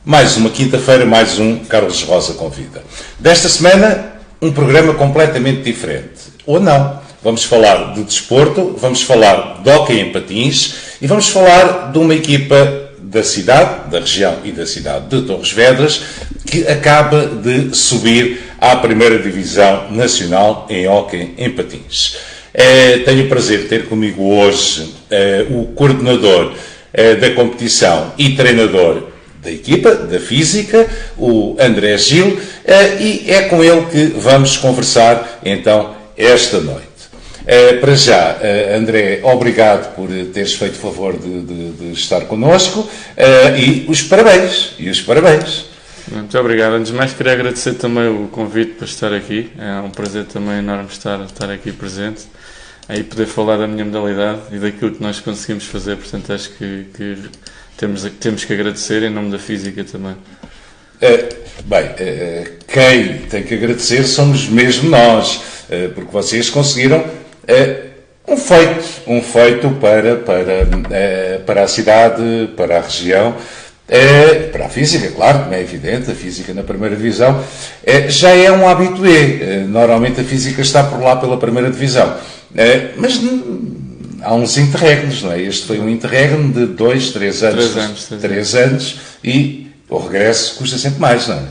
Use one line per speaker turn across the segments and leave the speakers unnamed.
Mais uma quinta-feira, mais um Carlos Rosa Convida. Desta semana, um programa completamente diferente. Ou não. Vamos falar de desporto, vamos falar de hóquei em patins e vamos falar de uma equipa da cidade, da região e da cidade de Torres Vedras, que acaba de subir à primeira divisão nacional em hóquei em patins. Tenho o prazer de ter comigo hoje o coordenador da competição e treinador da equipa, da física, o André Gil, e é com ele que vamos conversar então esta noite. Para já, André, obrigado por teres feito o favor de estar connosco e os parabéns.
Muito obrigado. Antes de mais, queria agradecer também o convite para estar aqui. É um prazer também enorme estar aqui presente e poder falar da minha modalidade e daquilo que nós conseguimos fazer. Portanto, acho que temos que agradecer em nome da física também.
Quem tem que agradecer somos mesmo nós, porque vocês conseguiram um feito para a cidade, para a região, para a física, claro, como é evidente, a física na primeira divisão já é um habitué. Normalmente a física está por lá pela primeira divisão, mas há uns interregnos, não é? Este foi um interregno de 3 anos. 3 anos e o regresso custa sempre mais, não é?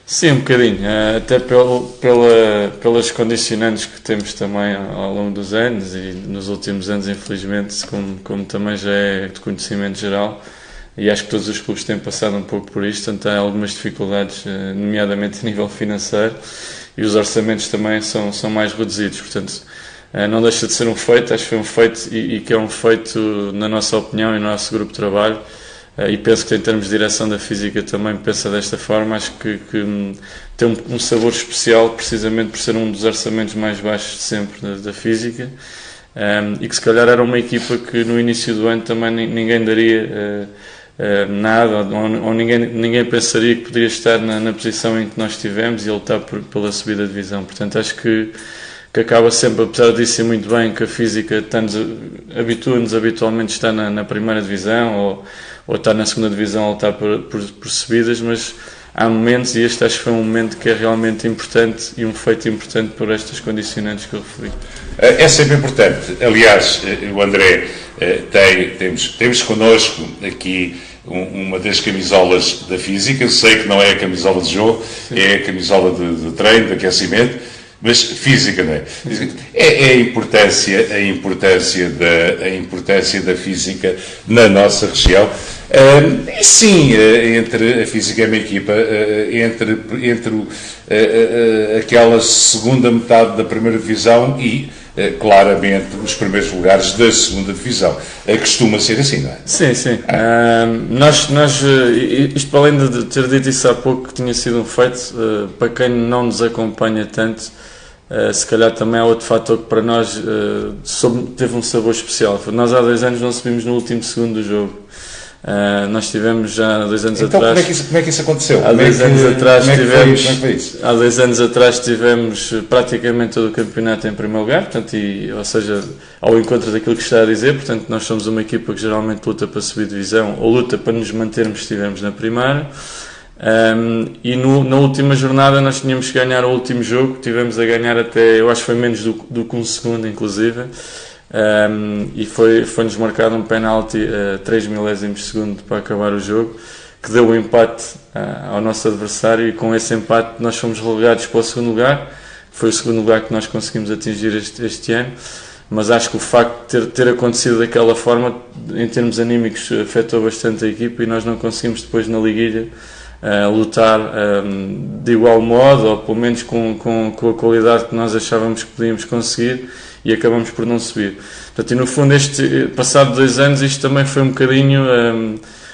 Sim, um bocadinho. Até pelas condicionantes que temos também ao longo dos anos e nos últimos anos, infelizmente, como também já é de conhecimento geral, e acho que todos os clubes têm passado um pouco por isto, portanto há algumas dificuldades, nomeadamente a nível financeiro, e os orçamentos também são mais reduzidos, portanto não deixa de ser um feito. Acho que foi um feito e que é um feito, na nossa opinião e no nosso grupo de trabalho, e penso que em termos de direção da física também pensa desta forma. Acho que tem um sabor especial, precisamente por ser um dos orçamentos mais baixos de sempre da física, e que se calhar era uma equipa que no início do ano também ninguém daria nada, ou ninguém pensaria que poderia estar na posição em que nós estivemos e a lutar pela subida de divisão. Portanto, acho que acaba sempre, apesar disso ir muito bem, que a física habitua-nos habitualmente a estar na primeira divisão ou estar na segunda divisão a lutar por subidas, mas há momentos, e este acho que foi um momento que é realmente importante e um feito importante por estas condicionantes que eu referi.
É sempre importante. Aliás, o André, temos connosco aqui uma das camisolas da física. Eu sei que não é a camisola de jogo, sim, é a camisola de treino, de aquecimento, mas física, não é? É a importância da física na nossa região. E sim, entre a física e a minha equipa, entre aquela segunda metade da primeira divisão e claramente os primeiros lugares da segunda divisão. Costuma ser assim, não é?
Sim. Isto para além de ter dito isso há pouco, que tinha sido um feito, para quem não nos acompanha tanto, se calhar também há outro fator que para nós teve um sabor especial. Nós há 2 anos não subimos no último segundo do jogo. Nós tivemos já há 2 anos atrás.
Como é que isso aconteceu?
Há 2 anos atrás tivemos praticamente todo o campeonato em primeiro lugar, portanto, ou seja, ao encontro daquilo que está a dizer. Portanto, nós somos uma equipa que geralmente luta para subir divisão ou luta para nos mantermos se estivermos na primeira. E na última jornada nós tínhamos que ganhar o último jogo, tivemos a ganhar até, eu acho que foi menos do que um segundo inclusive, e foi-nos marcado um penalti a 3 milésimos de segundo para acabar o jogo, que deu o empate ao nosso adversário, e com esse empate nós fomos relegados para o segundo lugar. Foi o segundo lugar que nós conseguimos atingir este ano, mas acho que o facto de ter acontecido daquela forma, em termos anímicos, afetou bastante a equipa, e nós não conseguimos depois na liguilha lutar de igual modo, ou pelo menos com a qualidade que nós achávamos que podíamos conseguir, e acabamos por não subir. Portanto, e no fundo, passado 2 anos, isto também foi um bocadinho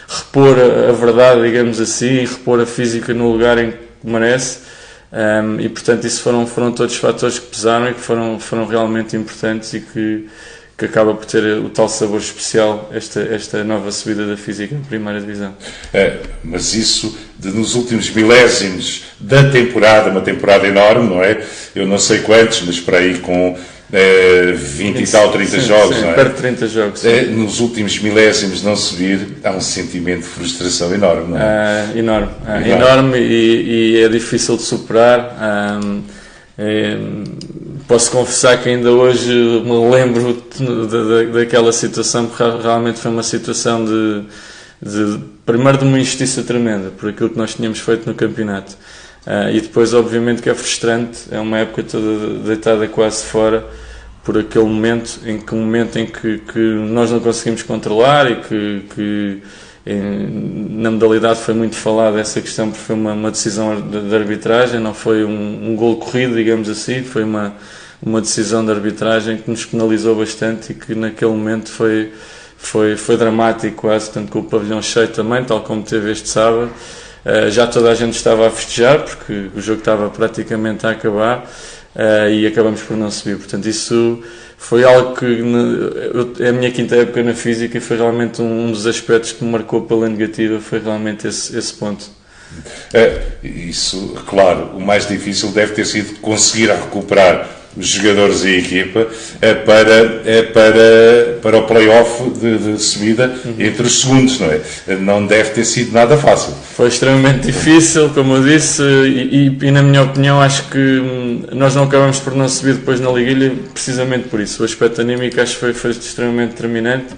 repor a verdade, digamos assim, e repor a física no lugar em que merece, e portanto isso foram todos fatores que pesaram e que foram realmente importantes, e que acaba por ter o tal sabor especial, esta nova subida da física em primeira divisão.
Mas isso nos últimos milésimos da temporada, uma temporada enorme, não é? Eu não sei quantos, mas para aí com 20 e tal, 30 jogos,
sim,
não é?
Perto de 30 jogos.
Nos últimos milésimos não subir, há um sentimento de frustração enorme, não é?
Enorme e é difícil de superar. Posso confessar que ainda hoje me lembro daquela situação, porque realmente foi uma situação primeiro de uma injustiça tremenda por aquilo que nós tínhamos feito no campeonato. E depois, obviamente, que é frustrante, é uma época toda deitada quase fora por aquele momento em que nós não conseguimos controlar e que na modalidade foi muito falada essa questão, porque foi uma decisão de arbitragem, não foi um golo corrido, digamos assim, foi uma decisão de arbitragem que nos penalizou bastante e que naquele momento foi dramático quase, tanto com o pavilhão cheio também, tal como teve este sábado. Já toda a gente estava a festejar porque o jogo estava praticamente a acabar e acabamos por não subir. Portanto, isso foi algo que é a minha quinta época na física e foi realmente um dos aspectos que me marcou pela negativa, foi realmente esse ponto.
Isso, claro, o mais difícil deve ter sido conseguir recuperar os jogadores e a equipa para o play-off de subida entre os segundos, não é? Não deve ter sido nada fácil.
Foi extremamente difícil, como eu disse, e na minha opinião acho que nós não acabamos por não subir depois na liguilha precisamente por isso. O aspecto anímico acho que foi extremamente determinante,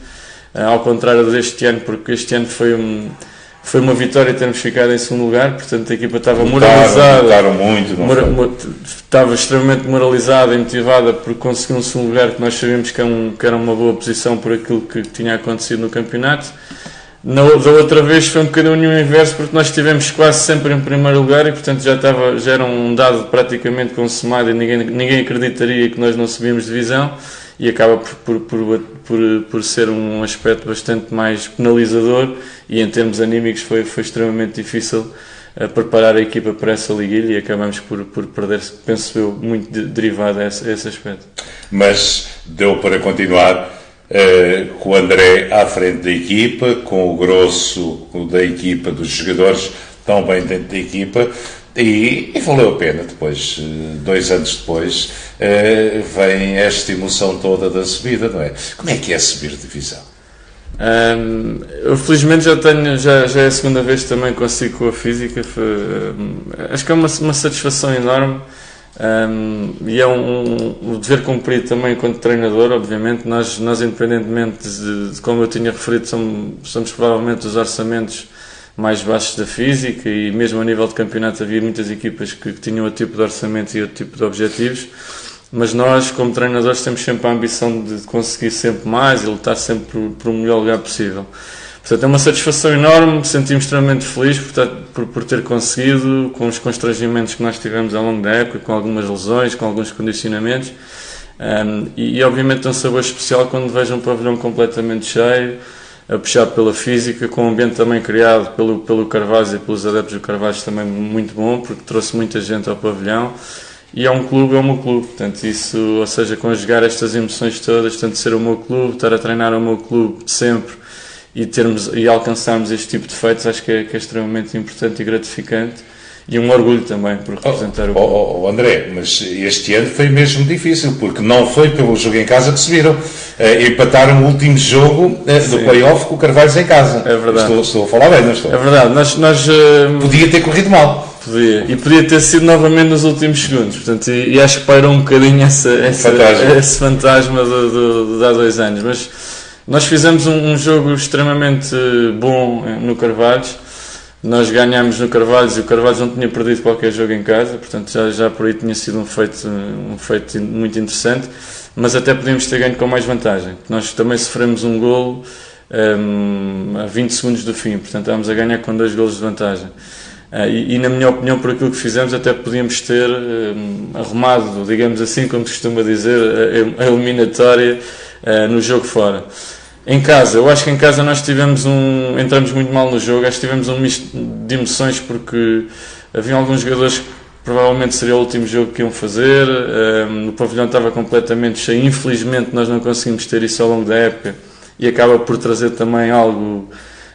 ao contrário deste ano, porque este ano foi uma vitória termos ficado em segundo lugar, portanto a equipa estava moralizada, estava extremamente moralizada e motivada por conseguir um segundo lugar, que nós sabíamos que era uma boa posição por aquilo que tinha acontecido no campeonato. Da outra vez foi um bocadinho o inverso, porque nós estivemos quase sempre em primeiro lugar e portanto já era um dado praticamente consumado e ninguém acreditaria que nós não subíamos divisão. E acaba por ser um aspecto bastante mais penalizador e em termos anímicos foi extremamente difícil preparar a equipa para essa liguilha e acabamos por perder, penso eu, muito derivado a esse aspecto.
Mas deu para continuar com o André à frente da equipa, com o grosso da equipa, dos jogadores tão bem dentro da equipa. E valeu a pena depois, 2 anos depois, vem esta emoção toda da subida, não é? Como é que é subir divisão?
Eu felizmente já é a segunda vez que também consigo com a física, acho que é uma satisfação enorme e é um dever cumprido também enquanto treinador, obviamente. Nós independentemente de como eu tinha referido, somos provavelmente os orçamentos mais baixos da física e mesmo a nível de campeonato havia muitas equipas que tinham outro tipo de orçamento e outro tipo de objetivos, mas nós como treinadores temos sempre a ambição de conseguir sempre mais e lutar sempre por o melhor lugar possível. Portanto é uma satisfação enorme, me senti-me extremamente feliz por ter conseguido, com os constrangimentos que nós tivemos ao longo da época, com algumas lesões, com alguns condicionamentos, e obviamente é um sabor especial quando vejo um pavilhão completamente cheio, a puxar pela física, com um ambiente também criado pelo Carvalho e pelos adeptos do Carvalho também muito bom, porque trouxe muita gente ao pavilhão, e é um clube, é o meu clube, portanto isso, ou seja, conjugar estas emoções todas, tanto ser o meu clube, estar a treinar o meu clube sempre e alcançarmos este tipo de feitos, acho que é extremamente importante e gratificante. E um orgulho também por representar o clube.
André, mas este ano foi mesmo difícil, porque não foi pelo jogo em casa que subiram. Empataram o último jogo do play-off com o Carvalho em casa.
É verdade.
Estou a falar bem, não estou?
É verdade.
Podia ter corrido mal.
Podia ter sido novamente nos últimos segundos. Portanto, e acho que pairou um bocadinho esse fantasma de há 2 anos. Mas nós fizemos um jogo extremamente bom no Carvalhos. Nós ganhámos no Carvalhos e o Carvalhos não tinha perdido qualquer jogo em casa, portanto já por aí tinha sido um feito muito interessante, mas até podíamos ter ganho com mais vantagem. Nós também sofremos um golo a 20 segundos do fim, portanto estávamos a ganhar com 2 golos de vantagem. E na minha opinião, por aquilo que fizemos, até podíamos ter arrumado, digamos assim, como se costuma dizer, a eliminatória no jogo fora. Em casa, eu acho que em casa nós entramos muito mal no jogo, acho que tivemos um misto de emoções porque havia alguns jogadores que provavelmente seria o último jogo que iam fazer, o pavilhão estava completamente cheio, infelizmente nós não conseguimos ter isso ao longo da época e acaba por trazer também algo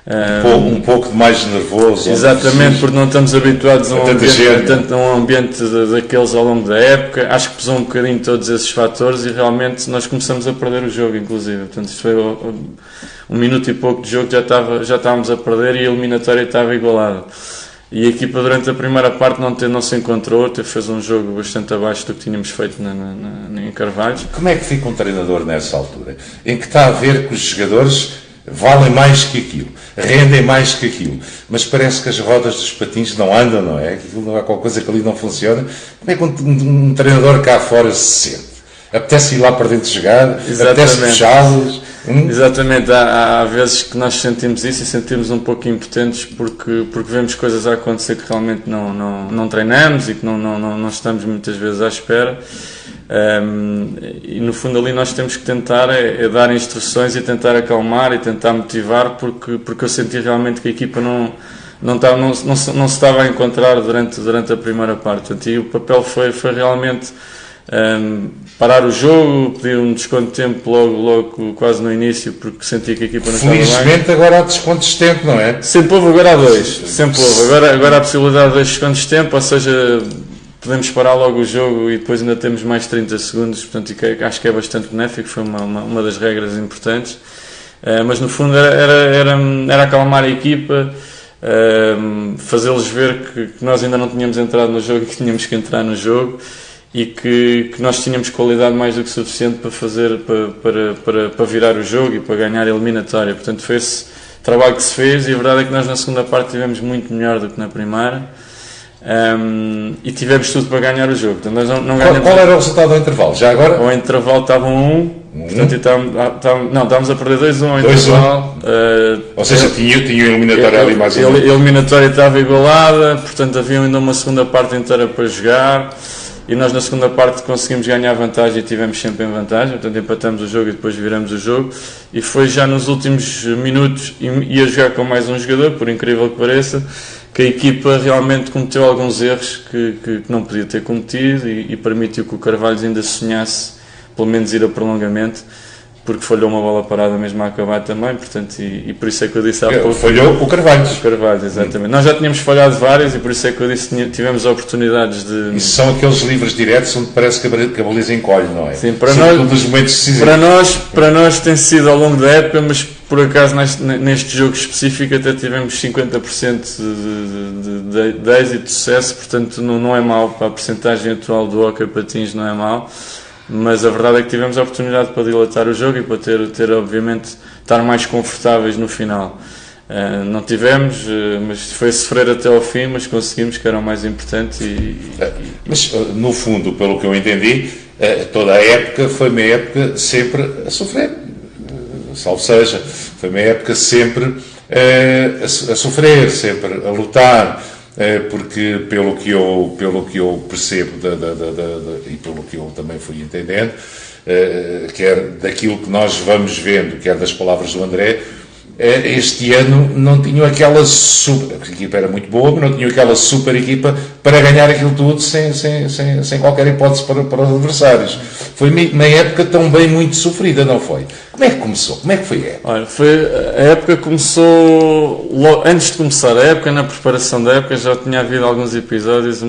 Um pouco mais nervoso.
Exatamente, porque não estamos habituados a um ambiente daqueles ao longo da época. Acho que pesou um bocadinho todos esses fatores e realmente nós começamos a perder o jogo, inclusive. Portanto, isto foi um minuto e pouco de jogo, já estávamos a perder e a eliminatória estava igualada. E a equipa durante a primeira parte não se encontrou, fez um jogo bastante abaixo do que tínhamos feito em Carvalhos.
Como é que fica um treinador nessa altura? Em que está a ver que os jogadores valem mais que aquilo, rendem mais que aquilo, mas parece que as rodas dos patins não andam, não é? Há qualquer coisa que ali não funciona. Como é que um treinador cá fora se sente? Apetece ir lá para dentro jogar?
Exatamente.
Apetece fechá-los?
Exatamente, há vezes que nós sentimos isso e sentimos um pouco impotentes porque vemos coisas a acontecer que realmente não treinamos e que não estamos muitas vezes à espera. E no fundo ali nós temos que tentar é dar instruções e tentar acalmar e tentar motivar porque eu senti realmente que a equipa não se estava a encontrar durante a primeira parte. E o papel foi realmente parar o jogo, pedir um desconto de tempo logo quase no início porque senti que a equipa não estava bem.
Felizmente agora há descontos de tempo, não é?
Sempre houve, agora há dois. Sempre houve. Agora há a possibilidade de 2 descontos de tempo, ou seja, podemos parar logo o jogo e depois ainda temos mais 30 segundos, portanto acho que é bastante benéfico, foi uma das regras importantes. Mas no fundo era acalmar a equipa, fazê-los ver que nós ainda não tínhamos entrado no jogo e que tínhamos que entrar no jogo e que nós tínhamos qualidade mais do que suficiente para fazer para virar o jogo e para ganhar a eliminatória. Portanto foi esse trabalho que se fez e a verdade é que nós na segunda parte tivemos muito melhor do que na primeira. E tivemos tudo para ganhar o jogo. Portanto, nós não ganhamos.
Qual era o resultado ao intervalo? Já agora?
Ao intervalo estava 1-1. Portanto, estávamos a perder 2-1 ao intervalo.
Ou seja, tinha a eliminatória ali mais ou
menos. A eliminatória estava igualada, portanto havia ainda uma segunda parte inteira para jogar. E nós na segunda parte conseguimos ganhar vantagem e tivemos sempre em vantagem, portanto empatamos o jogo e depois viramos o jogo. E foi já nos últimos minutos, ia jogar com mais um jogador, por incrível que pareça, que a equipa realmente cometeu alguns erros que não podia ter cometido e permitiu que o Carvalhos ainda sonhasse, pelo menos ir a prolongamento, porque falhou uma bola parada mesmo a acabar também, portanto, e por isso é que eu disse há pouco...
Falhou o Carvalhos.
O Carvalhos, exatamente. Nós já tínhamos falhado várias e por isso é que eu disse que tivemos oportunidades de...
Isso são aqueles livros diretos onde parece que a baliza encolhe, não é?
Sim, para nós tem sido ao longo da época, mas por acaso neste jogo específico até tivemos 50% de êxito, de sucesso, portanto não é mau, para a percentagem atual do hóquei patins não é mau. Mas a verdade é que tivemos a oportunidade para dilatar o jogo e para ter obviamente, estar mais confortáveis no final. Não tivemos, mas foi sofrer até ao fim, mas conseguimos, que era o mais importante.
Mas, no fundo, pelo que eu entendi, toda a época foi uma época sempre a sofrer. Salvo seja, foi uma época sempre a sofrer, sempre a lutar. Porque pelo que eu percebo e pelo que eu também fui entendendo, quer daquilo que nós vamos vendo, quer das palavras do André, este ano não tinham aquela super... A equipa era muito boa, mas não tinham aquela super equipa para ganhar aquilo tudo sem qualquer hipótese para os adversários. Foi uma época também muito sofrida, não foi? Como é que começou? Como é que foi a época?
Olha, a época começou... Antes de começar a época, na preparação da época, já tinha havido alguns episódios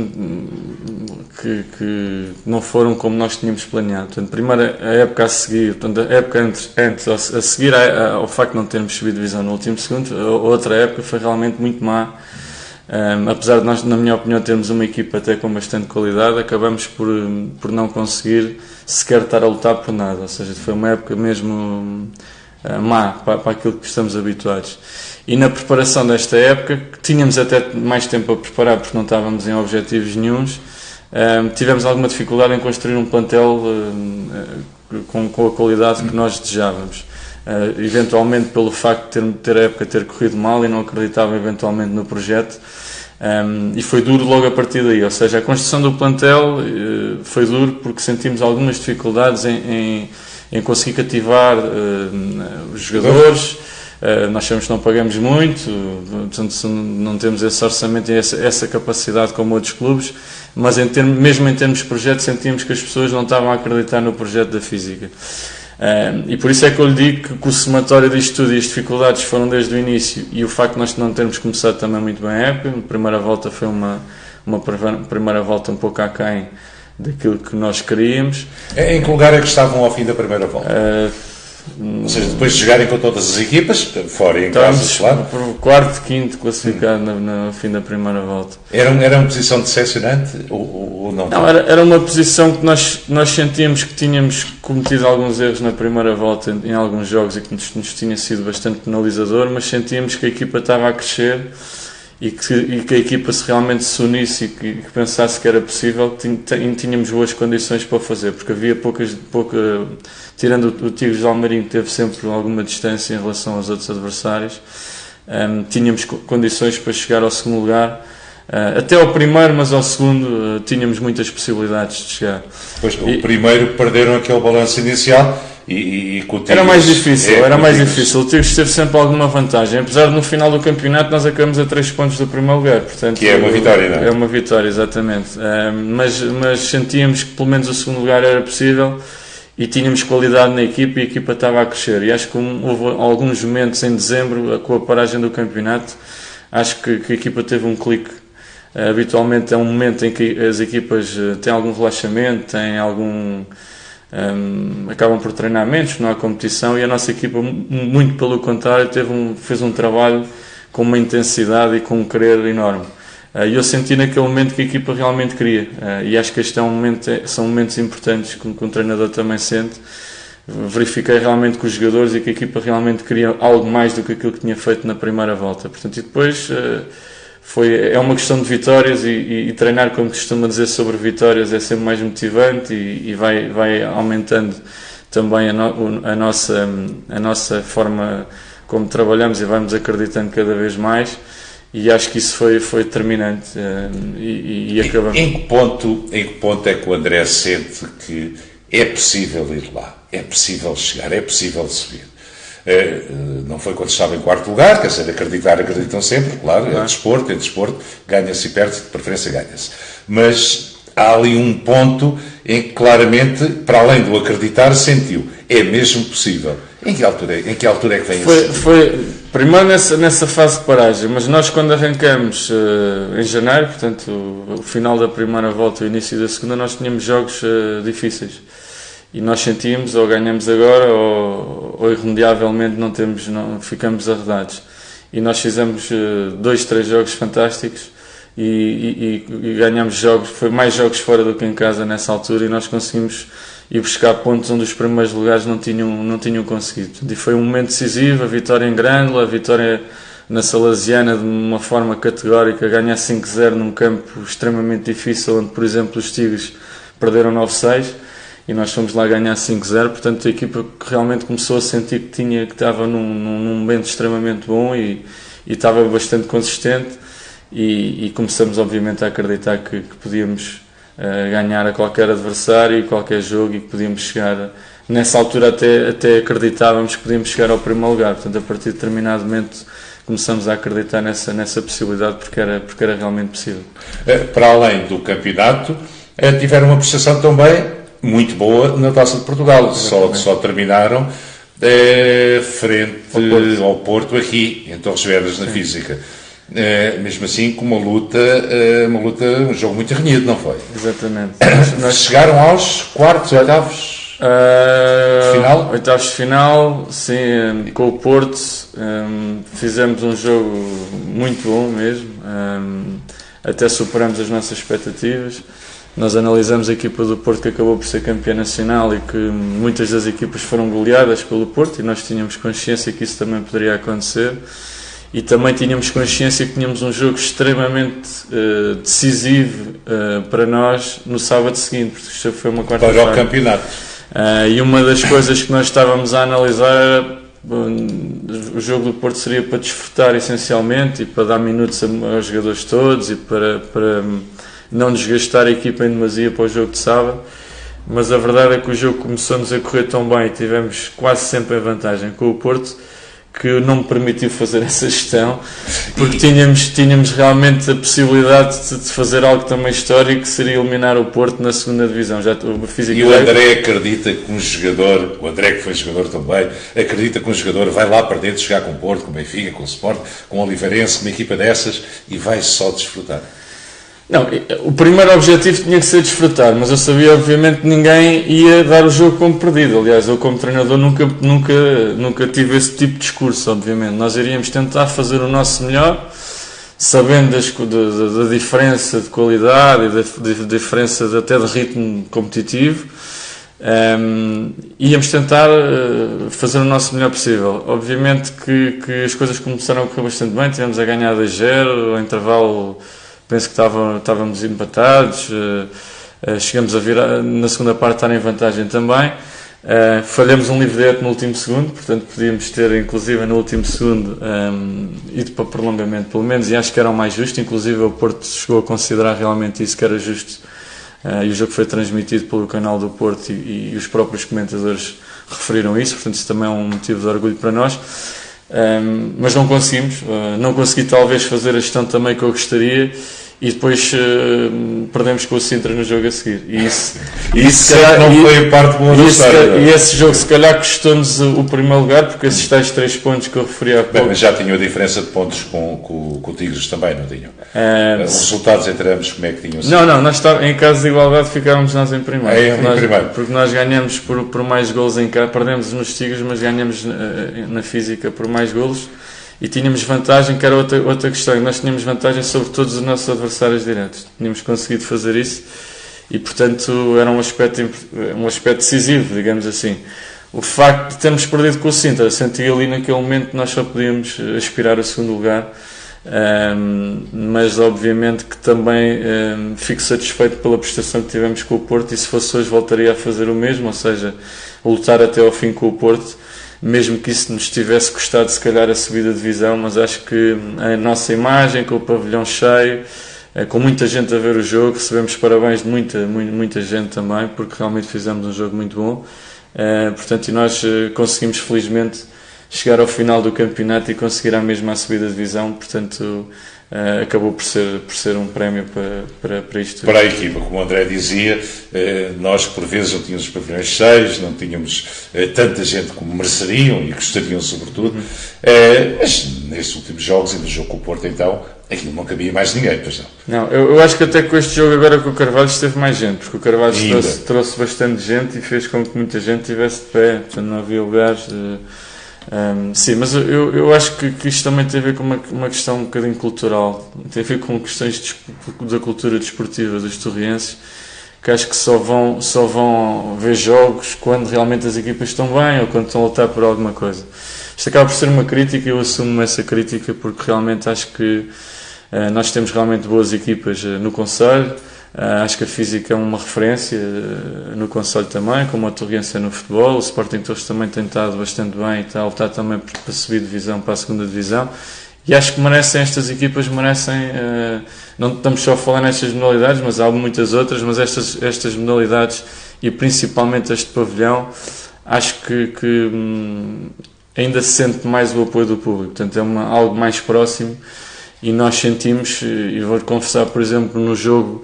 que não foram como nós tínhamos planeado. Portanto, primeiro a época a seguir, portanto, a época antes a seguir ao facto de não termos subido divisão no último segundo, a outra época foi realmente muito má. Apesar de nós, na minha opinião, termos uma equipa até com bastante qualidade, acabamos por não conseguir sequer estar a lutar por nada. Ou seja, foi uma época mesmo má para aquilo que estamos habituados. E na preparação desta época, que tínhamos até mais tempo a preparar porque não estávamos em objetivos nenhuns, tivemos alguma dificuldade em construir um plantel com a qualidade que nós desejávamos. Eventualmente pelo facto de ter a época ter corrido mal e não acreditava eventualmente no projeto, e foi duro logo a partir daí, ou seja, a construção do plantel foi duro porque sentimos algumas dificuldades em conseguir cativar os jogadores. Nós sabemos que não pagamos muito, portanto não temos esse orçamento e essa capacidade como outros clubes, mas mesmo em termos de projeto sentimos que as pessoas não estavam a acreditar no projeto da física. E por isso é que eu lhe digo que o somatório disto tudo e as dificuldades foram desde o início, e o facto de nós não termos começado também muito bem a época. A primeira volta foi uma primeira volta um pouco aquém daquilo que nós queríamos.
Em que lugar é que estavam ao fim da primeira volta? Ou seja, depois de jogarem com todas as equipas, fora e em casa, claro.
Por quarto, quinto classificado no fim da primeira volta.
Era uma posição decepcionante ou não?
Não, era uma posição que nós sentíamos que tínhamos cometido alguns erros na primeira volta em alguns jogos e que nos tinha sido bastante penalizador, mas sentíamos que a equipa estava a crescer e que a equipa se realmente se unisse e que pensasse que era possível, tínhamos boas condições para o fazer, porque havia tirando o Tigres de Almarim, que teve sempre alguma distância em relação aos outros adversários, tínhamos condições para chegar ao segundo lugar, até ao primeiro, mas ao segundo tínhamos muitas possibilidades de chegar.
Pois, o primeiro perderam aquele balanço inicial e com o Tigres...
Era mais difícil. O Tigres teve sempre alguma vantagem, apesar de no final do campeonato nós acabamos a 3 pontos do primeiro lugar. Portanto,
que é uma vitória, não é?
É uma vitória, exatamente. Mas sentíamos que pelo menos o segundo lugar era possível e tínhamos qualidade na equipa e a equipa estava a crescer. E acho que houve alguns momentos em dezembro, com a paragem do campeonato, acho que a equipa teve um clique. Habitualmente é um momento em que as equipas têm algum relaxamento, acabam por treinar menos, não há competição, e a nossa equipa, muito pelo contrário, fez um trabalho com uma intensidade e com um querer enorme. E eu senti naquele momento que a equipa realmente queria, e acho que este são momentos importantes que um treinador também sente. Verifiquei realmente com os jogadores e que a equipa realmente queria algo mais do que aquilo que tinha feito na primeira volta. Portanto, e depois é uma questão de vitórias, e treinar, como costuma dizer, sobre vitórias é sempre mais motivante e vai aumentando também a nossa forma como trabalhamos, e vamos acreditando cada vez mais. E acho que isso foi determinante, e acabamos.
Em que ponto é que o André sente que é possível ir lá, é possível chegar, é possível subir? Não foi quando estava em quarto lugar, quer dizer, acreditam sempre, claro, é desporto, ganha-se e perde-se, de preferência ganha-se. Mas há ali um ponto em que claramente, para além do acreditar, sentiu, é mesmo possível. Em que altura é que vem isso?
Foi primeiro nessa fase de paragem, mas nós quando arrancamos em janeiro, portanto o final da primeira volta e o início da segunda, nós tínhamos jogos difíceis. E nós sentimos, ou ganhamos agora, ou irremediavelmente não ficamos arredados. E nós fizemos 2-3 jogos fantásticos e ganhamos jogos, foi mais jogos fora do que em casa nessa altura, e nós conseguimos ir buscar pontos onde os primeiros lugares não tinham conseguido. E foi um momento decisivo, a vitória em Grândola, a vitória na Salesiana de uma forma categórica, ganhar 5-0 num campo extremamente difícil, onde, por exemplo, os Tigres perderam 9-6. E nós fomos lá ganhar 5-0, portanto a equipa realmente começou a sentir que estava num momento extremamente bom e estava bastante consistente, e começamos obviamente a acreditar que podíamos ganhar a qualquer adversário e qualquer jogo, e que podíamos chegar, nessa altura até acreditávamos que podíamos chegar ao primeiro lugar. Portanto, a partir de determinado momento começamos a acreditar nessa possibilidade, porque era realmente possível.
Para além do campeonato, tiveram uma prestação também muito boa na Taça de Portugal. Só terminaram frente ao Porto aqui, em Torres Vedras, na Física. Mesmo assim, com um jogo muito renhido, não foi?
Exatamente.
Nós chegaram aos quartos, oitavos final?
Oitavos de final, sim, com o Porto. Fizemos um jogo muito bom mesmo, até superamos as nossas expectativas. Nós analisamos a equipa do Porto, que acabou por ser campeã nacional, e que muitas das equipas foram goleadas pelo Porto, e nós tínhamos consciência que isso também poderia acontecer, e também tínhamos consciência que tínhamos um jogo extremamente decisivo para nós no sábado seguinte, porque isto foi uma quarta-feira.
Para o campeonato.
E uma das coisas que nós estávamos a analisar era, o jogo do Porto seria para desfrutar essencialmente, e para dar minutos aos jogadores todos, e para não desgastar a equipa em demasia para o jogo de sábado. Mas a verdade é que o jogo começou-nos a correr tão bem, e tivemos quase sempre em vantagem com o Porto, que não me permitiu fazer essa gestão, porque tínhamos realmente a possibilidade de fazer algo também histórico, que seria eliminar o Porto na segunda divisão.
E o André acredita que um jogador, o André que foi jogador também, acredita que um jogador vai lá para dentro jogar com o Porto, com o Benfica, com o Sport, com o Oliveirense, com uma equipa dessas, e vai só desfrutar?
Não, o primeiro objetivo tinha que ser desfrutar, mas eu sabia obviamente que ninguém ia dar o jogo como perdido. Aliás, eu como treinador nunca tive esse tipo de discurso, obviamente. Nós iríamos tentar fazer o nosso melhor, sabendo da diferença de qualidade e da diferença até de ritmo competitivo. Íamos tentar fazer o nosso melhor possível. Obviamente que as coisas começaram a correr bastante bem, tivemos a ganhar 2-0, ao intervalo penso que estávamos empatados, chegamos a vir na segunda parte estar em vantagem também, falhamos um livre direto no último segundo, portanto podíamos ter inclusive no último segundo ido para prolongamento pelo menos, e acho que era o mais justo. Inclusive o Porto chegou a considerar realmente isso, que era justo, e o jogo foi transmitido pelo canal do Porto e os próprios comentadores referiram isso, portanto isso também é um motivo de orgulho para nós. Mas não conseguimos, não consegui talvez fazer a gestão também que eu gostaria, e depois perdemos com o Sintra no jogo a seguir, e isso
não foi a parte boa da história.
E esse jogo se calhar custou-nos o primeiro lugar, porque esses tais 3 pontos que eu referi há pouco.
Mas já tinham a diferença de pontos com o Tigres também, não tinham? Os resultados entre ambos, como é que tinham sido?
Não, nós em caso de igualdade ficávamos nós em primeiro,
primeiro.
Porque nós ganhamos por mais golos em casa, perdemos nos Tigres, mas ganhamos na física por mais golos. E tínhamos vantagem, que era outra questão. Nós tínhamos vantagem sobre todos os nossos adversários diretos. Tínhamos conseguido fazer isso e, portanto, era um aspecto decisivo, digamos assim. O facto de termos perdido com o Sintra, senti ali naquele momento que nós só podíamos aspirar ao segundo lugar, mas obviamente que também fico satisfeito pela prestação que tivemos com o Porto, e se fosse hoje voltaria a fazer o mesmo, ou seja, lutar até ao fim com o Porto, mesmo que isso nos tivesse custado se calhar a subida de divisão. Mas acho que a nossa imagem, com o pavilhão cheio, com muita gente a ver o jogo, recebemos parabéns de muita gente também, porque realmente fizemos um jogo muito bom, portanto, e nós conseguimos felizmente chegar ao final do campeonato e conseguir a mesma subida de divisão, portanto acabou por ser um prémio para isto.
Para a equipa, como o André dizia, nós por vezes não tínhamos os pavilhões cheios, não tínhamos tanta gente como mereceriam e gostariam sobretudo, mas nestes últimos jogos e no jogo com o Porto então, aquilo não cabia mais ninguém, pois não?
Não, eu acho que até com este jogo agora com o Carvalho esteve mais gente, porque o Carvalho trouxe bastante gente e fez com que muita gente estivesse de pé, portanto não havia lugares. Sim, mas eu acho que isto também tem a ver com uma questão um bocadinho cultural, tem a ver com questões da cultura desportiva dos torrienses, que acho que só vão ver jogos quando realmente as equipas estão bem ou quando estão a lutar por alguma coisa. Isto acaba por ser uma crítica, eu assumo essa crítica, porque realmente acho que nós temos realmente boas equipas no concelho. Acho que a física é uma referência no concelho também, como a Torriense é no futebol. O Sporting Torres também tem estado bastante bem e está a lutar também para subir de divisão para a segunda divisão, e acho que estas equipas merecem, não estamos só a falar nestas modalidades, mas há muitas outras, mas estas modalidades e principalmente este pavilhão, acho que ainda se sente mais o apoio do público, portanto é algo mais próximo, e nós sentimos, e vou confessar, por exemplo, no jogo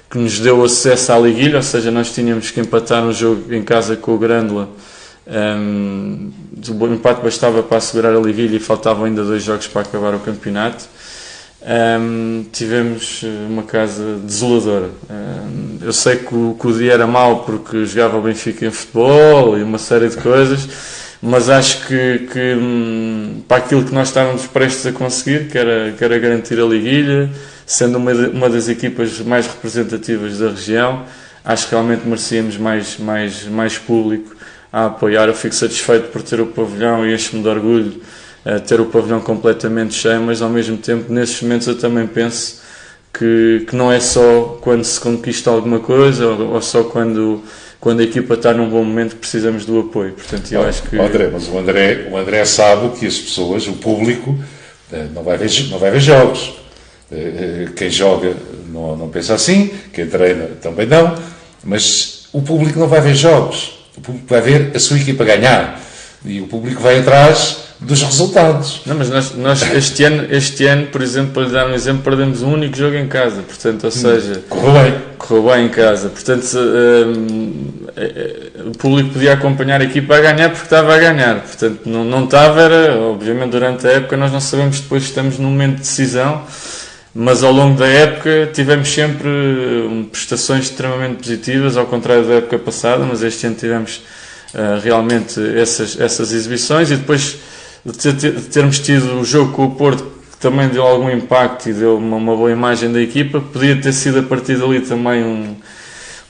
que nos deu acesso à liguilha, ou seja, nós tínhamos que empatar um jogo em casa com o Grândola, o empate bastava para assegurar a liguilha e faltavam ainda 2 jogos para acabar o campeonato. Tivemos uma casa desoladora. Eu sei que o dia era mau porque jogava o Benfica em futebol e uma série de coisas, mas acho que para aquilo que nós estávamos prestes a conseguir, que era garantir a liguilha, sendo uma das equipas mais representativas da região, acho que realmente merecíamos mais público a apoiar. Eu fico satisfeito por ter o pavilhão e enche-me de orgulho ter o pavilhão completamente cheio, mas ao mesmo tempo nesses momentos eu também penso que não é só quando se conquista alguma coisa ou só quando a equipa está num bom momento que precisamos do apoio. Portanto, eu acho que...
André, mas o André sabe que as pessoas, o público, não vai ver jogos. Quem joga não pensa assim, quem treina também não, mas o público não vai ver jogos, o público vai ver a sua equipa ganhar. E o público vai atrás dos resultados.
Não, mas nós este ano, por exemplo, para lhe dar um exemplo, perdemos um único jogo em casa, portanto, ou seja, correu bem em casa, portanto, o público podia acompanhar a equipa a ganhar porque estava a ganhar, portanto, não estava, era, obviamente, durante a época, nós não sabemos depois, estamos num momento de decisão, mas ao longo da época tivemos sempre prestações extremamente positivas, ao contrário da época passada, mas este ano tivemos realmente essas exibições, e depois de termos tido o jogo com o Porto, que também deu algum impacto e deu uma boa imagem da equipa, podia ter sido a partir dali também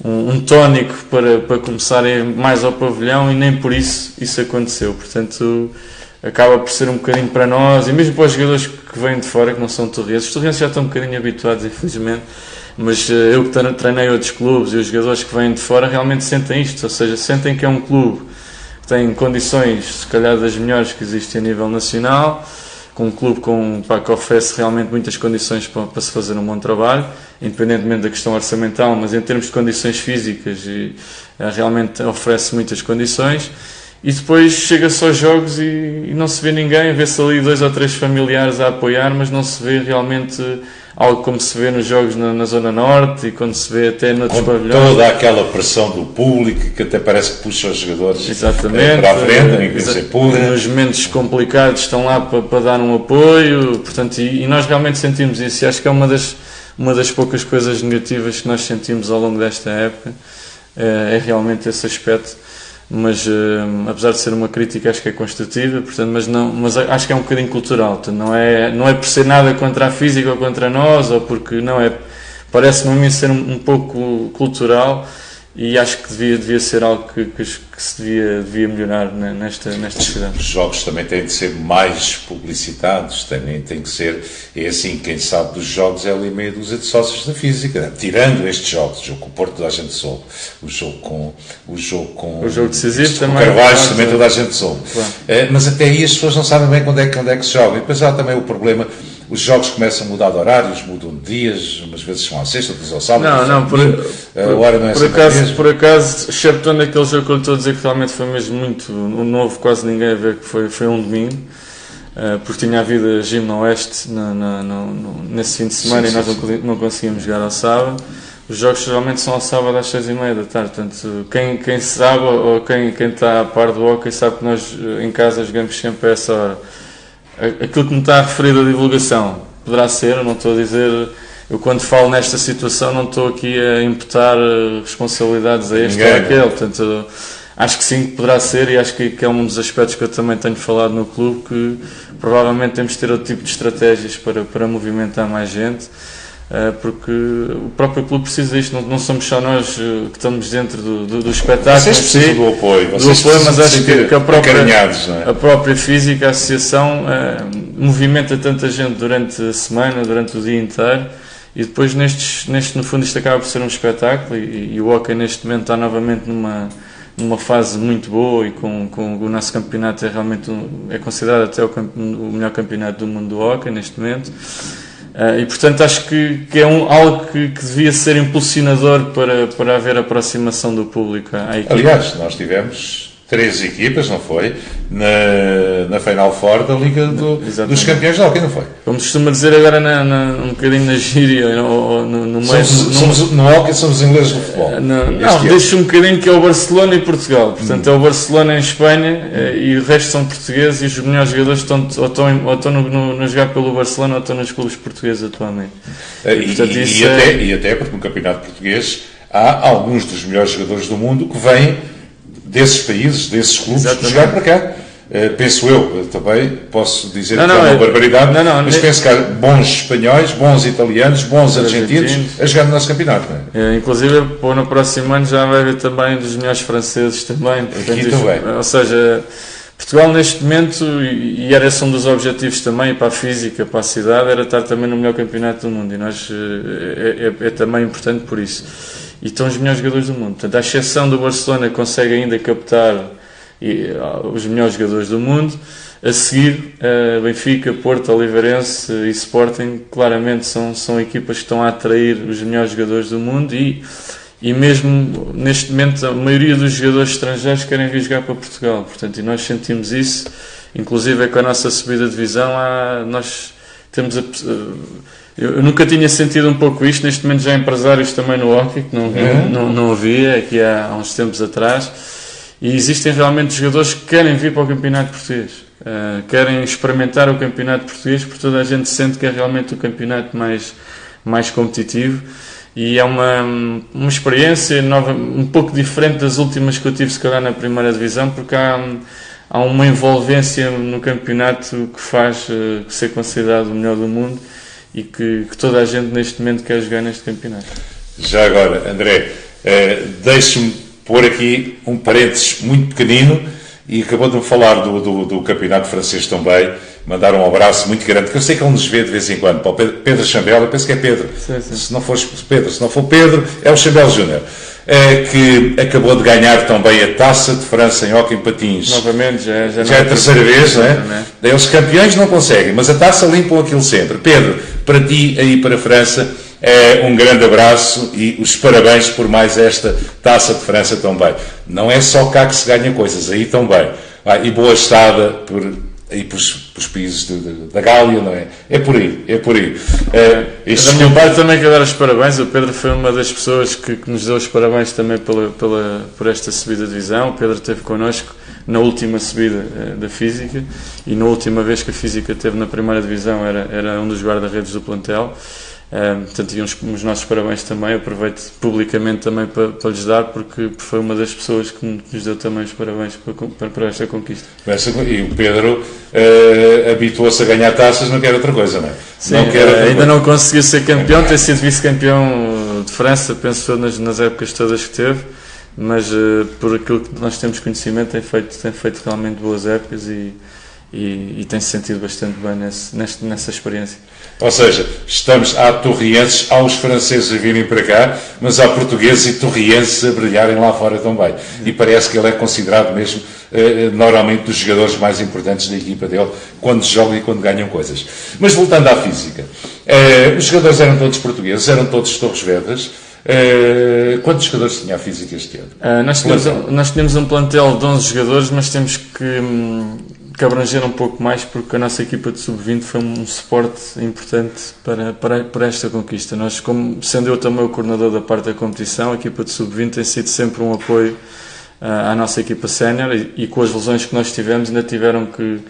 um tónico para começarem mais ao pavilhão, e nem por isso aconteceu. Portanto, acaba por ser um bocadinho para nós, e mesmo para os jogadores que vêm de fora, que não são torrenses. Os torrenses já estão um bocadinho habituados, infelizmente, mas eu que treinei outros clubes, e os jogadores que vêm de fora realmente sentem isto, ou seja, sentem que é um clube que tem condições, se calhar, das melhores que existem a nível nacional, com um clube que oferece realmente muitas condições para se fazer um bom trabalho, independentemente da questão orçamental, mas em termos de condições físicas, realmente oferece muitas condições. E depois chega-se aos jogos e não se vê ninguém, vê-se ali 2 ou 3 familiares a apoiar, mas não se vê realmente algo como se vê nos jogos na Zona Norte, e quando se vê até noutros pavilhões.
Toda aquela pressão do público que até parece que puxa os jogadores
exatamente,
para a frente,
nos momentos complicados estão lá para dar um apoio, portanto, e nós realmente sentimos isso, e acho que é uma das poucas coisas negativas que nós sentimos ao longo desta época, é realmente esse aspecto. Mas apesar de ser uma crítica, acho que é construtiva, portanto, mas acho que é um bocadinho cultural, portanto, não é por ser nada contra a física ou contra nós, ou porque não é, parece-me a mim ser um pouco cultural, e acho que devia ser algo que se devia melhorar nesta cidade.
Os jogos também têm de ser mais publicitados, também tem que ser, é assim, quem sabe dos jogos é ali meia dúzia de sócios da física, tirando estes jogos, o jogo com o Porto toda a gente soube, o jogo
decisivo
com
também,
Carvalho também toda a gente soube,
claro.
Mas até aí as pessoas não sabem bem quando é que se joga, e depois há também o problema. Os jogos começam a mudar de horários, mudam de dias, umas vezes são à sexta, outras ao sábado. A hora não é
por acaso, exceptuando aquele jogo que eu estou a dizer que realmente foi mesmo muito novo, quase ninguém a ver, que foi um domingo, porque tinha havido a Gym no Oeste nesse fim de semana, sim, e nós não conseguíamos jogar ao sábado. Os jogos geralmente são ao sábado às 6h30 da tarde, portanto, quem sabe, ou quem está a par do hóquei, sabe que nós em casa jogamos sempre a essa hora. Aquilo que me está a referir à divulgação poderá ser, eu não estou a dizer, eu quando falo nesta situação não estou aqui a imputar responsabilidades a este ou aquele, portanto acho que sim, que poderá ser, e acho que é um dos aspectos que eu também tenho falado no clube, que provavelmente temos de ter outro tipo de estratégias para movimentar mais gente, porque o próprio clube precisa disto, não somos só nós que estamos dentro do espetáculo.
Vocês precisam do apoio,
mas acho que a própria física, a associação, movimenta tanta gente durante a semana, durante o dia inteiro, e depois no fundo isto acaba por ser um espetáculo, e o hóquei neste momento está novamente numa fase muito boa, e com o nosso campeonato é realmente é considerado até o melhor campeonato do mundo do hóquei neste momento. E portanto acho que é algo que devia ser impulsionador para haver aproximação do público à equipa.
Aliás, nós tivemos 3 equipas, não foi? Na Final Four da Liga dos Campeões de Hóquei, não foi?
Como se costuma dizer agora um bocadinho na gíria, ou no meio...
No hóquei somos ingleses do futebol.
Não, deixa um bocadinho que é o Barcelona e Portugal. Portanto, é o Barcelona em Espanha, e o resto são portugueses, e os melhores jogadores estão no jogar pelo Barcelona ou estão nos clubes portugueses atualmente.
E até porque no campeonato português há alguns dos melhores jogadores do mundo que vêm desses países, desses clubes, jogar para cá. Penso eu também, posso dizer que é uma barbaridade, mas penso que há bons espanhóis, bons italianos, bons argentinos a jogar no nosso campeonato. Não é?
Inclusive, no próximo ano já vai haver também dos melhores franceses também.
Aqui também.
Ou seja, Portugal neste momento, e era esse um dos objetivos também para a física, para a cidade, era estar também no melhor campeonato do mundo, e nós é também importante por isso. E estão os melhores jogadores do mundo. Portanto, à exceção do Barcelona, que consegue ainda captar os melhores jogadores do mundo. A seguir, Benfica, Porto, Oliveirense e Sporting, claramente são equipas que estão a atrair os melhores jogadores do mundo, e e mesmo neste momento a maioria dos jogadores estrangeiros querem vir jogar para Portugal, portanto, e nós sentimos isso, inclusive com a nossa subida de divisão, nós temos eu nunca tinha sentido um pouco isto, neste momento já há empresários também no hóquei, que não havia aqui há uns tempos atrás, e existem realmente jogadores que querem vir para o campeonato português, querem experimentar o campeonato português, porque toda a gente sente que é realmente o campeonato mais competitivo, e é uma experiência nova, um pouco diferente das últimas que eu tive, se calhar, na primeira divisão, porque há uma envolvência no campeonato que faz ser considerado o melhor do mundo, e que toda a gente neste momento quer jogar neste campeonato.
Já agora, André, deixe-me pôr aqui um parênteses muito pequenino, e acabou de me falar do campeonato francês também, mandar um abraço muito grande, que eu sei que ele nos vê de vez em quando, para o Pedro Chambel, eu penso que é Pedro, sim. Se não for Pedro, é o Chambel Júnior, que acabou de ganhar também a Taça de França em hóquei em patins.
Novamente, já
é a terceira vez, não é? Eles campeões não conseguem, mas a taça limpam aquilo sempre. Pedro, para ti aí para a França, um grande abraço e os parabéns por mais esta Taça de França também. Não é só cá que se ganha coisas, aí também. E boa estada por os países da Gália, não é? É por aí.
Da minha parte também quero dar os parabéns. O Pedro foi uma das pessoas que nos deu os parabéns também por esta subida de divisão. O Pedro esteve connosco na última subida da Física, e na última vez que a Física esteve na primeira divisão era um dos guarda-redes do plantel. Portanto, e os nossos parabéns também, aproveito publicamente também para lhes dar, porque foi uma das pessoas que nos deu também os parabéns para esta conquista.
E o Pedro habituou-se a ganhar taças, não quer outra coisa, não é?
Sim, ainda não conseguiu ser campeão, tem sido vice-campeão de França, penso nas épocas todas que teve, mas por aquilo que nós temos conhecimento tem feito realmente boas épocas e tem-se sentido bastante bem nessa experiência.
Ou seja, há torrienses, há os franceses a virem para cá, mas há portugueses e torrienses a brilharem lá fora também. E parece que ele é considerado mesmo, normalmente, dos jogadores mais importantes da equipa dele, quando jogam e quando ganham coisas. Mas voltando à Física, os jogadores eram todos portugueses, eram todos de Torres Vedras. Quantos jogadores tinha a Física este ano?
Nós tínhamos um plantel de 11 jogadores, mas temos que abranger um pouco mais, porque a nossa equipa de sub-20 foi um suporte importante para esta conquista. Nós, sendo eu também o coordenador da parte da competição, a equipa de sub-20 tem sido sempre um apoio à nossa equipa sénior, e com as lesões que nós tivemos ainda tiveram que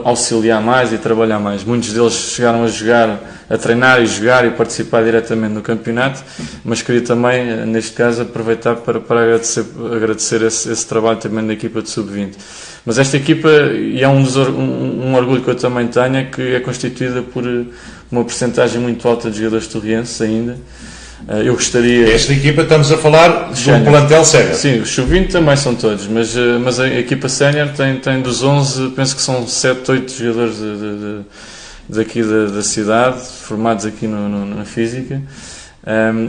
auxiliar mais e trabalhar mais. Muitos deles chegaram a treinar e jogar e participar diretamente no campeonato, mas queria também, neste caso, aproveitar para agradecer esse trabalho também da equipa de sub-20. Mas esta equipa, e é um orgulho que eu também tenho, é que é constituída por uma percentagem muito alta de jogadores torrienses ainda. Eu gostaria...
Esta equipa, estamos a falar de um plantel sénior.
Sim, os sub-20 também são todos, mas a equipa sénior tem dos 11, penso que são 7, 8 jogadores daqui da cidade, formados aqui na Física.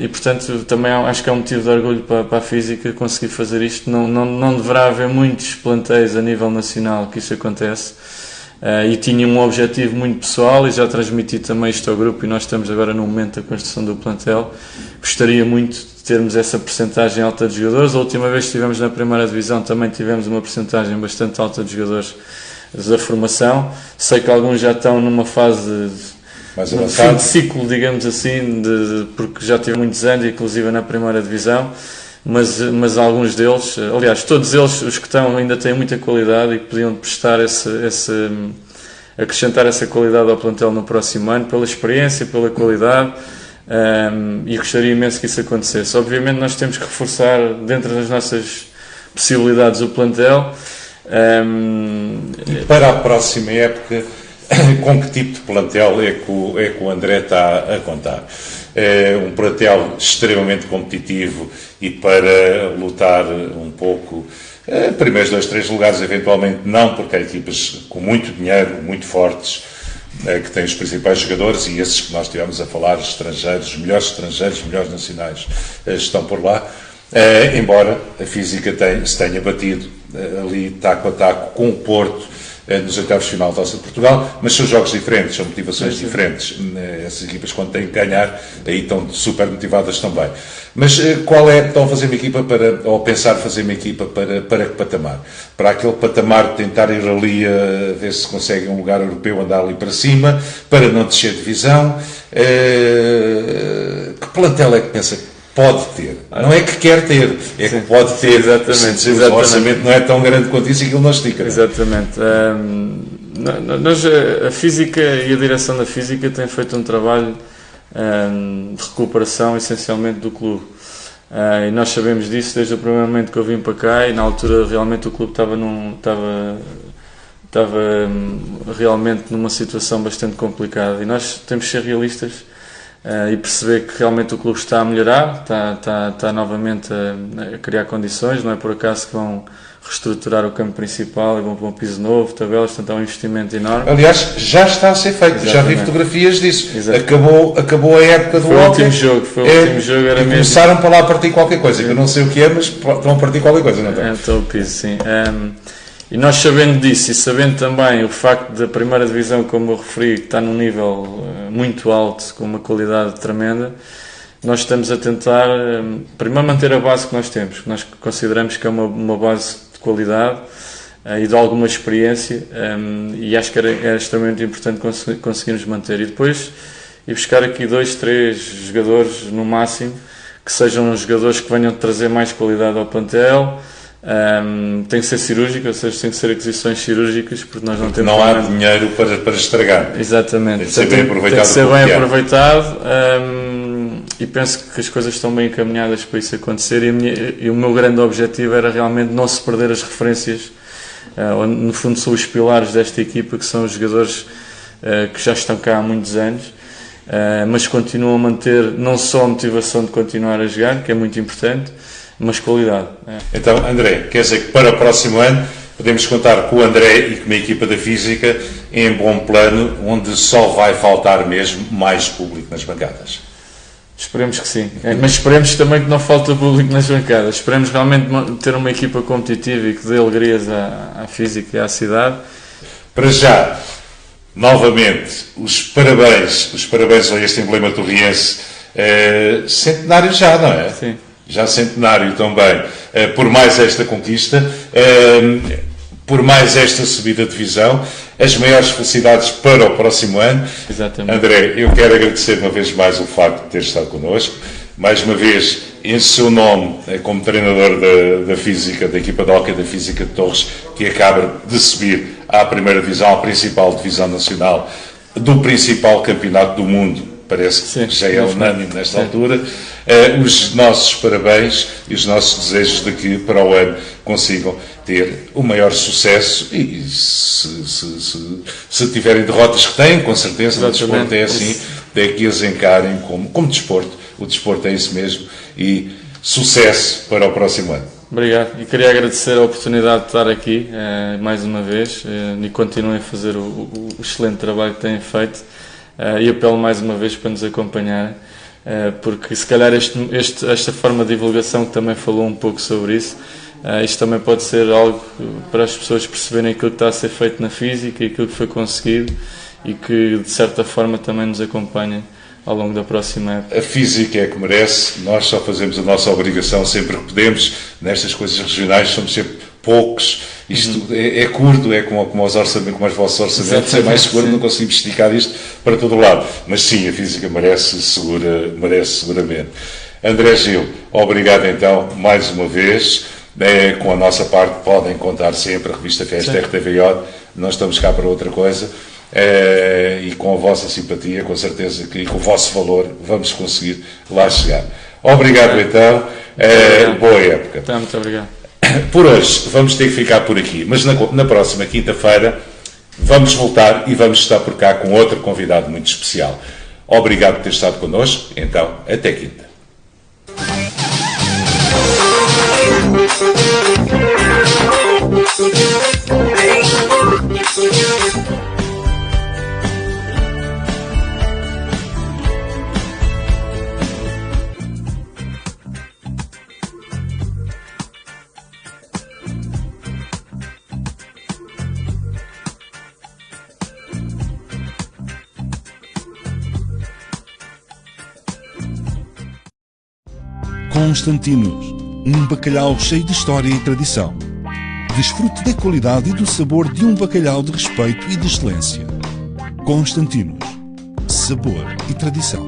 E portanto também acho que é um motivo de orgulho para a Física conseguir fazer isto. Não deverá haver muitos plantéis a nível nacional que isto acontece, e tinha um objetivo muito pessoal, e já transmiti também isto ao grupo, e nós estamos agora no momento da construção do plantel. Gostaria muito de termos essa percentagem alta de jogadores. A última vez que estivemos na primeira divisão também tivemos uma percentagem bastante alta de jogadores da formação. Sei que alguns já estão numa fase de fim de ciclo, digamos assim, porque já tive muitos anos, inclusive na primeira divisão, mas alguns deles, aliás, todos eles, os que estão, ainda têm muita qualidade e podiam prestar acrescentar essa qualidade ao plantel no próximo ano, pela experiência, pela qualidade, e gostaria imenso que isso acontecesse. Obviamente nós temos que reforçar, dentro das nossas possibilidades, o plantel.
E para a próxima época, com que tipo de plantel é que o André está a contar? É um plantel extremamente competitivo e para lutar um pouco, primeiros 2, 3 lugares eventualmente não, porque há equipas com muito dinheiro, muito fortes, que têm os principais jogadores, e esses que nós estivemos a falar, os melhores nacionais, estão por lá. Embora a Física se tenha batido ali taco a taco com o Porto, nos oitavos de final da Taça de Portugal, mas são jogos diferentes, são motivações diferentes. Essas equipas, quando têm que ganhar, aí estão super motivadas também. Mas estão a fazer uma equipa ou pensar fazer uma equipa para que patamar? Para aquele patamar de tentar ir ali a ver se consegue um lugar europeu, andar ali para cima, para não descer de divisão. Que plantel é que pensa que pode ter? Não é que quer ter, é que pode ter.
Exatamente.
O orçamento não é tão grande quanto isso e aquilo não estica.
Exatamente. A física e a direção da física têm feito um trabalho de recuperação essencialmente do clube. E nós sabemos disso desde o primeiro momento que eu vim para cá, e na altura realmente o clube estava realmente numa situação bastante complicada, e nós temos que ser realistas e perceber que realmente o clube está a melhorar, está novamente a criar condições. Não é por acaso que vão reestruturar o campo principal e vão para um piso novo, tabelas, portanto é um investimento enorme.
Aliás, já está a ser feito. Exatamente. Já vi fotografias disso. Acabou a época do
hockey. Foi o último jogo, era mesmo.
Começaram para lá a partir qualquer coisa, que eu não sei o que é, mas estão a partir qualquer coisa, não estão?
Então o piso, sim. E nós sabendo disso, e sabendo também o facto da primeira divisão, como eu referi, que está num nível muito alto, com uma qualidade tremenda, nós estamos a tentar, primeiro, manter a base que nós temos, que nós consideramos que é uma base de qualidade e de alguma experiência, e acho que era extremamente importante conseguirmos manter. E depois ir buscar aqui 2, 3 jogadores no máximo, que sejam jogadores que venham trazer mais qualidade ao plantel. Tem que ser cirúrgico, ou seja, tem que ser aquisições cirúrgicas, porque nós não temos.
Não há dinheiro para estragar.
Exatamente.
Tem que ser bem aproveitado.
Tem que ser bem aproveitado, e penso que as coisas estão bem encaminhadas para isso acontecer. E o meu grande objetivo era realmente não se perder as referências, no fundo são os pilares desta equipa, que são os jogadores que já estão cá há muitos anos, mas continuam a manter não só a motivação de continuar a jogar, que é muito importante, mas qualidade.
Então, André, quer dizer que para o próximo ano podemos contar com o André e com a equipa da Física em bom plano, onde só vai faltar mesmo mais público nas bancadas.
Esperemos que sim, mas esperemos também que não falte público nas bancadas. Esperemos realmente ter uma equipa competitiva e que dê alegrias à Física e à cidade.
Para já, novamente, os parabéns a este emblema torriense, centenário já, não é?
Sim.
Já centenário também, por mais esta conquista, por mais esta subida de divisão. As maiores felicidades para o próximo ano.
Exatamente.
André, eu quero agradecer uma vez mais o facto de ter estado connosco. Mais uma vez, em seu nome, como treinador da Física, da equipa de hóquei da Física de Torres, que acaba de subir à primeira divisão, à principal divisão nacional, do principal campeonato do mundo. Parece que sim, já é unânime nesta altura. Os nossos parabéns e os nossos desejos de que para o ano consigam ter o maior sucesso, e se tiverem derrotas, que têm, com certeza, o desporto é assim, é que as encarem como desporto. O desporto é isso mesmo, e sucesso para o próximo ano.
Obrigado, e queria agradecer a oportunidade de estar aqui mais uma vez, e continuem a fazer o excelente trabalho que têm feito. E apelo mais uma vez para nos acompanharem, porque se calhar esta forma de divulgação, que também falou um pouco sobre isso, isto também pode ser algo para as pessoas perceberem aquilo que está a ser feito na Física e aquilo que foi conseguido, e que de certa forma também nos acompanhem ao longo da próxima época. A
Física é que merece, nós só fazemos a nossa obrigação sempre que podemos. Nestas coisas regionais somos sempre poucos, isto é curto, é como os vossos orçamentos, é mais seguro, não conseguimos esticar isto para todo o lado, mas sim, a Física merece seguramente. André Gil, obrigado então mais uma vez. Com a nossa parte podem contar sempre, a revista Festa RTVO, nós estamos cá para outra coisa, e com a vossa simpatia, com certeza que com o vosso valor vamos conseguir lá chegar. Obrigado então, boa época.
Muito obrigado.
Por hoje vamos ter que ficar por aqui, mas na próxima quinta-feira vamos voltar e vamos estar por cá com outro convidado muito especial. Obrigado por ter estado connosco, então até quinta.
Constantinos, um bacalhau cheio de história e tradição. Desfrute da qualidade e do sabor de um bacalhau de respeito e de excelência. Constantinos, sabor e tradição.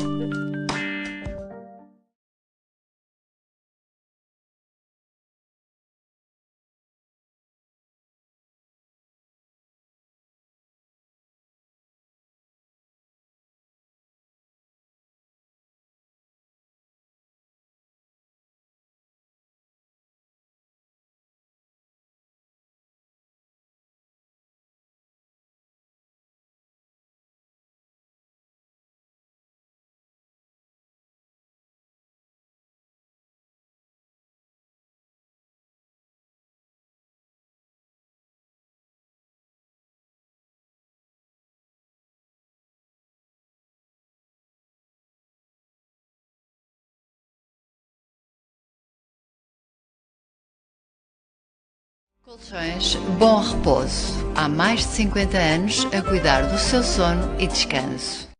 Colchões Bom Repouso. Há mais de 50 anos a cuidar do seu sono e descanso.